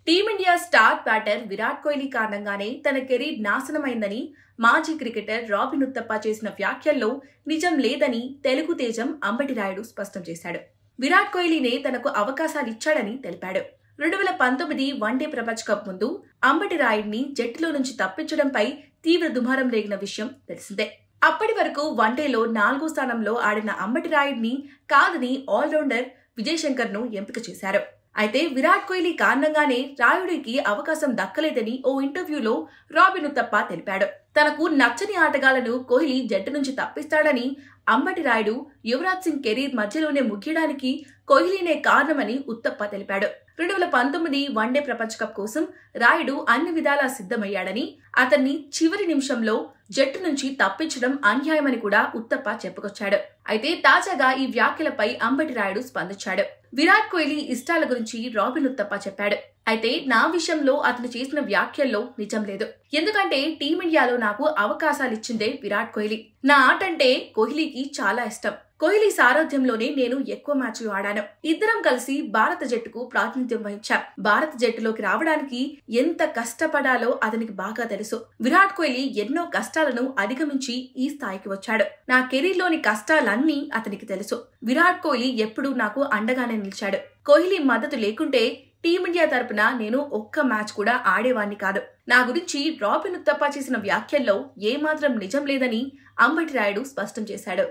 Team India star batter Virat Kohli కారణంగానే తన career నాశనమైందని మాజీ క్రికెటర్ రాబిన్ ఉత్తప్ప చేసిన వ్యాఖ్యల్లో నిజం లేదని తెలుగు తేజం అంబటి రాయుడు స్పష్టం చేశాడు. విరాట్ కోహ్లీనే తనకు అవకాశాలిచ్చాడని తెలిపాడు. 2019 వన్డే ప్రపంచ కప్ ముందు అంబటి రాయుడిని జట్టులో నుంచి తప్పించడంపై తీవ్ర దుమారం రేగిన విషయం తెలిసిందే. అప్పటి వరకు వన్డేలో 4వ స్థానంలో ఆడిన అంబటి రాయుడిని కాదని ఆల్రౌండర్ విజయ్ శంకర్ ను ఎంపిక చేశారు. అయితే విరాట్ కోహ్లీ కారణంగానే రాయుడికి అవకాశం దక్కలేదని ఓ ఇంటర్వ్యూలో రాబిన్ ఉత్తప్ప తెలిపాడు. తనకు నచ్చని ఆటగాళ్లను కోహ్లీ జట్టు నుంచి తప్పిస్తాడని, అంబటి రాయుడు యువరాజ్ సింగ్ కెరీర్ మధ్యలోనే ముగియడానికి కోహ్లీనే కారణమని ఉత్తప్ప తెలిపాడు. 2019 వన్డే ప్రపంచ కప్ కోసం రాయుడు అన్ని విధాలా సిద్ధమయ్యాడని, అతన్ని చివరి నిమిషంలో జట్టు నుంచి తప్పించడం అన్యాయమని కూడా ఉత్తప్ప చెప్పుకొచ్చాడు. అయితే తాజాగా ఈ వ్యాఖ్యలపై అంబటి రాయుడు స్పందించాడు. విరాట్ కోహ్లీ ఇష్టాల గురించి రాబిన్ ఉత్తప్ప చెప్పాడు. అయితే నా విషయంలో అతను చేసిన వ్యాఖ్యల్లో నిజం లేదు. ఎందుకంటే టీమిండియాలో నాకు అవకాశాలిచ్చిందే విరాట్ కోహ్లీ. నా ఆట అంటే కోహ్లీకి చాలా ఇష్టం. కోహ్లీ సారథ్యంలోనే నేను ఎక్కువ మ్యాచ్లు ఆడాను. ఇద్దరం కలిసి భారత జట్టుకు ప్రాతినిధ్యం వహించాం. భారత జట్టులోకి రావడానికి ఎంత కష్టపడాలో అతనికి బాగా తెలుసు. విరాట్ కోహ్లీ ఎన్నో కష్టాలను అధిగమించి ఈ స్థాయికి వచ్చాడు. నా కెరీర్ లోని కష్టాలన్నీ అతనికి తెలుసు. విరాట్ కోహ్లీ ఎప్పుడూ నాకు అండగానే నిలిచాడు. కోహ్లీ మద్దతు లేకుంటే టీమిండియా తరపున నేను ఒక్క మ్యాచ్ కూడా ఆడేవాణ్ణి కాదు. నా గురించి రాబిన్ ఉత్తప్ప చేసిన వ్యాఖ్యల్లో ఏమాత్రం నిజం లేదని అంబటి రాయుడు స్పష్టం చేశాడు.